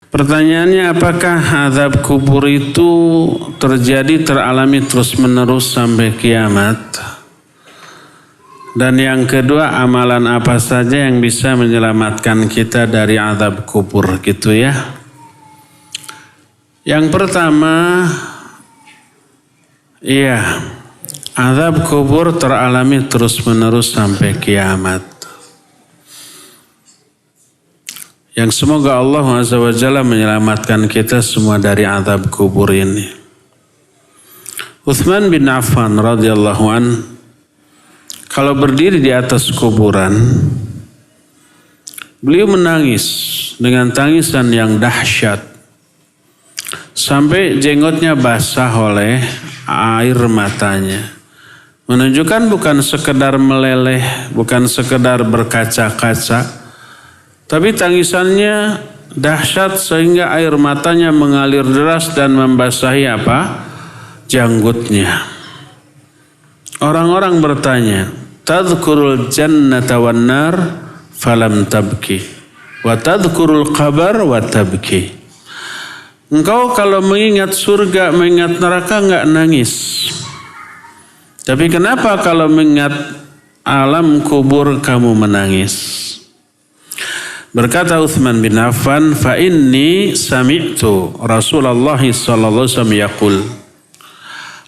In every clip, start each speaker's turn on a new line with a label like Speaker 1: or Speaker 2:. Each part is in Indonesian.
Speaker 1: Pertanyaannya, apakah azab kubur itu teralami terus-menerus sampai kiamat? Dan yang kedua, amalan apa saja yang bisa menyelamatkan kita dari azab kubur gitu ya? Yang pertama, iya, azab kubur teralami terus-menerus sampai kiamat. Yang semoga Allah Azza wa Jalla menyelamatkan kita semua dari azab kubur ini. Utsman bin Affan radhiyallahu an, kalau berdiri di atas kuburan, beliau menangis dengan tangisan yang dahsyat sampai jenggotnya basah oleh air matanya. Menunjukkan bukan sekedar meleleh, bukan sekedar berkaca-kaca, tapi tangisannya dahsyat sehingga air matanya mengalir deras dan membasahi janggutnya. Orang-orang bertanya, tadhkurul jannata wan nar falam tabki wa tadhkurul qabar wa tabki. Engkau kalau mengingat surga, mengingat neraka enggak nangis. Tapi kenapa kalau mengingat alam kubur kamu menangis? Berkata Utsman bin Affan, fa inni sami'tu Rasulullah sallallahu alaihi wasallam yaqul,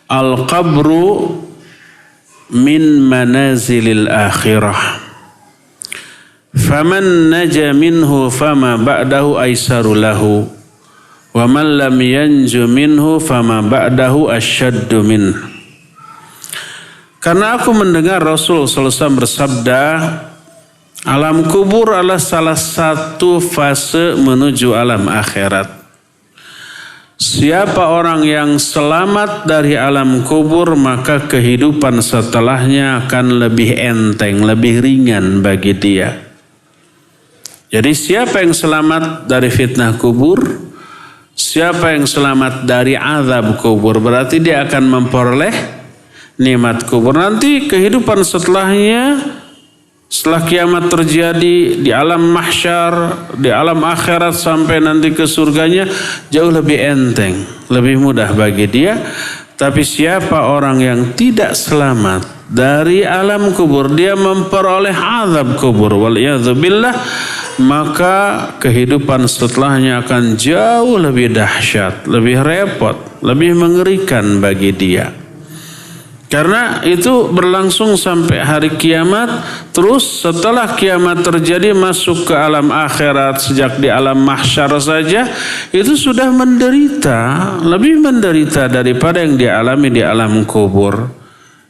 Speaker 1: al-qabru min manazilil akhirah. Faman naja minhu fama ba'dahu aisaru lahu. Wa man lam yanju minhu fama ba'dahu asyaddu min. Karena aku mendengar Rasul sallallahu alaihi wasallam bersabda, alam kubur adalah salah satu fase menuju alam akhirat. Siapa orang yang selamat dari alam kubur, maka kehidupan setelahnya akan lebih enteng, lebih ringan bagi dia. Jadi siapa yang selamat dari fitnah kubur, siapa yang selamat dari azab kubur, berarti dia akan memperoleh nikmat kubur. Nanti kehidupan setelahnya, setelah kiamat terjadi di alam mahsyar, di alam akhirat sampai nanti ke surganya, jauh lebih enteng, lebih mudah bagi dia. Tapi siapa orang yang tidak selamat dari alam kubur, dia memperoleh azab kubur, waliyadzubillah, maka kehidupan setelahnya akan jauh lebih dahsyat, lebih repot, lebih mengerikan bagi dia. Karena itu berlangsung sampai hari kiamat. Terus setelah kiamat terjadi masuk ke alam akhirat, sejak di alam mahsyar saja itu sudah menderita, lebih menderita daripada yang dialami di alam kubur.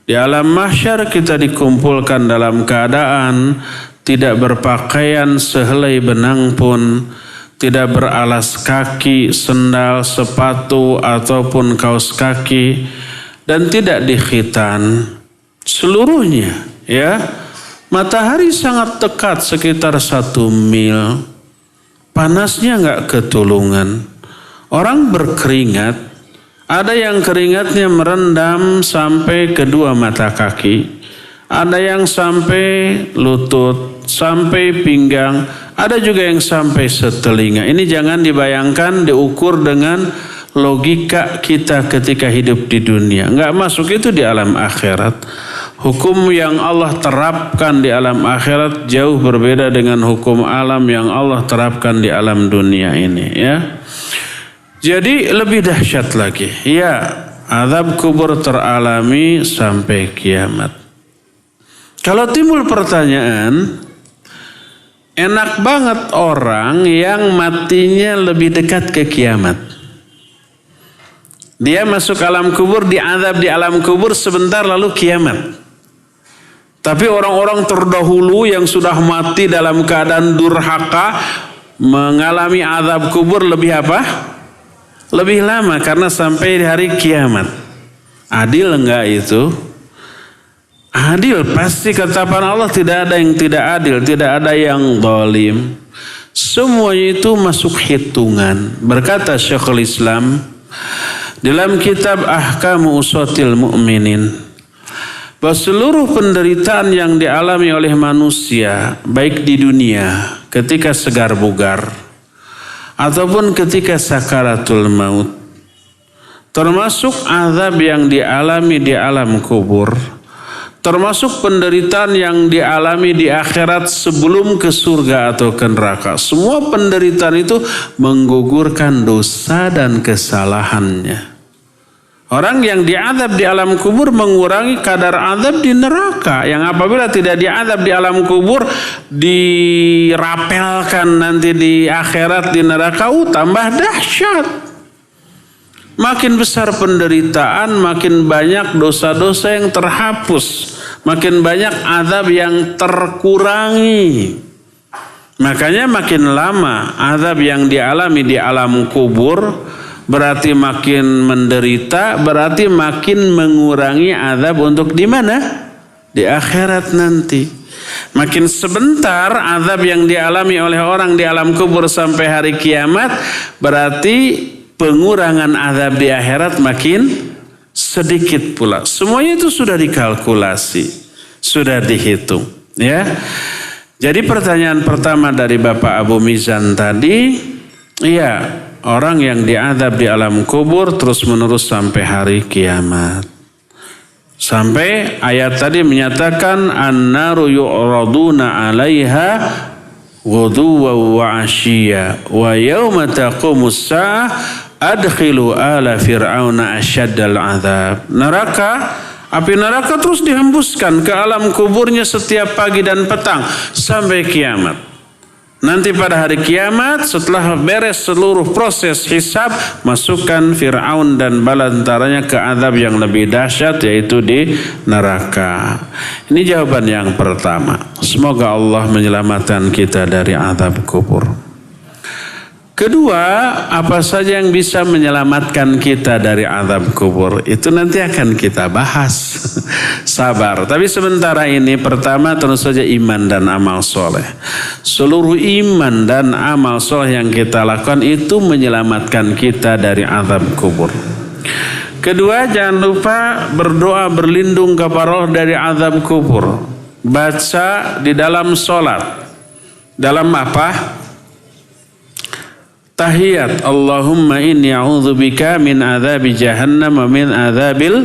Speaker 1: Di alam mahsyar kita dikumpulkan dalam keadaan tidak berpakaian sehelai benang pun, tidak beralas kaki, sendal, sepatu ataupun kaos kaki, dan tidak dikhitan seluruhnya, ya. Matahari sangat dekat, sekitar 1 mil. Panasnya enggak ketulungan. Orang berkeringat, ada yang keringatnya merendam sampai kedua mata kaki, ada yang sampai lutut, sampai pinggang, ada juga yang sampai setelinga. Ini jangan dibayangkan, diukur dengan logika kita ketika hidup di dunia. Enggak masuk itu di alam akhirat. Hukum yang Allah terapkan di alam akhirat jauh berbeda dengan hukum alam yang Allah terapkan di alam dunia ini, ya. Jadi lebih dahsyat lagi. Ya, azab kubur teralami sampai kiamat. Kalau timbul pertanyaan, enak banget orang yang matinya lebih dekat ke kiamat. Dia masuk alam kubur, diazab di alam kubur sebentar lalu kiamat. Tapi orang-orang terdahulu yang sudah mati dalam keadaan durhaka mengalami azab kubur lebih apa? Lebih lama, karena sampai di hari kiamat. Adil enggak itu? Adil, pasti ketetapan Allah tidak ada yang tidak adil, tidak ada yang zalim. Semuanya itu masuk hitungan. Berkata Syekhul Islam dalam kitab Ahkamu Usatil Mu'minin, bahwa seluruh penderitaan yang dialami oleh manusia baik di dunia ketika segar bugar ataupun ketika sakaratul maut. Termasuk azab yang dialami di alam kubur, termasuk penderitaan yang dialami di akhirat sebelum ke surga atau ke neraka. Semua penderitaan itu menggugurkan dosa dan kesalahannya. Orang yang diazab di alam kubur mengurangi kadar azab di neraka. Yang apabila tidak diazab di alam kubur, dirapelkan nanti di akhirat di neraka, tambah dahsyat. Makin besar penderitaan, makin banyak dosa-dosa yang terhapus, makin banyak azab yang terkurangi. Makanya makin lama azab yang dialami di alam kubur berarti makin menderita, berarti makin mengurangi azab untuk di mana? Di akhirat nanti. Makin sebentar azab yang dialami oleh orang di alam kubur sampai hari kiamat, berarti pengurangan azab di akhirat makin sedikit pula. Semuanya itu sudah dikalkulasi, sudah dihitung, ya. Jadi pertanyaan pertama dari Bapak Abu Mizan tadi, iya, orang yang diazab di alam kubur terus menerus sampai hari kiamat. Sampai ayat tadi menyatakan an-naru yu'raduna 'alaiha ghuduwan wa 'ashiyya wa yauma taqumus saa'ah adkhilu ala fir'auna asyaddal azab. Neraka, api neraka terus dihembuskan ke alam kuburnya setiap pagi dan petang sampai kiamat. Nanti pada hari kiamat setelah beres seluruh proses hisab, masukkan Fir'aun dan bala tentaranya ke azab yang lebih dahsyat, yaitu di neraka. Ini jawaban yang pertama. Semoga Allah menyelamatkan kita dari azab kubur. Kedua, apa saja yang bisa menyelamatkan kita dari azab kubur? Itu nanti akan kita bahas. Sabar. Tapi sementara ini pertama tentu saja iman dan amal soleh. Seluruh iman dan amal soleh yang kita lakukan itu menyelamatkan kita dari azab kubur. Kedua, jangan lupa berdoa berlindung kepada Allah dari azab kubur. Baca di dalam sholat. Dalam apa? Tahiyat, Allahumma inni a'udzubika min adzabi jahannam wa min adzabil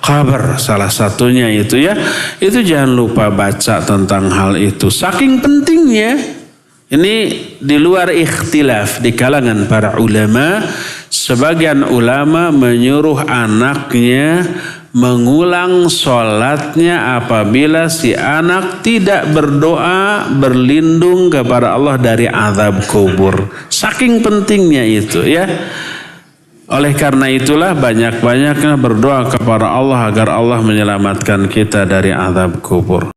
Speaker 1: qabr. Salah satunya itu, ya. Itu jangan lupa baca tentang hal itu. Saking pentingnya. Ini di luar ikhtilaf di kalangan para ulama. Sebagian ulama menyuruh anaknya mengulang sholatnya apabila si anak tidak berdoa berlindung kepada Allah dari azab kubur. Saking pentingnya itu, ya. Oleh karena itulah banyak-banyaknya berdoa kepada Allah agar Allah menyelamatkan kita dari azab kubur.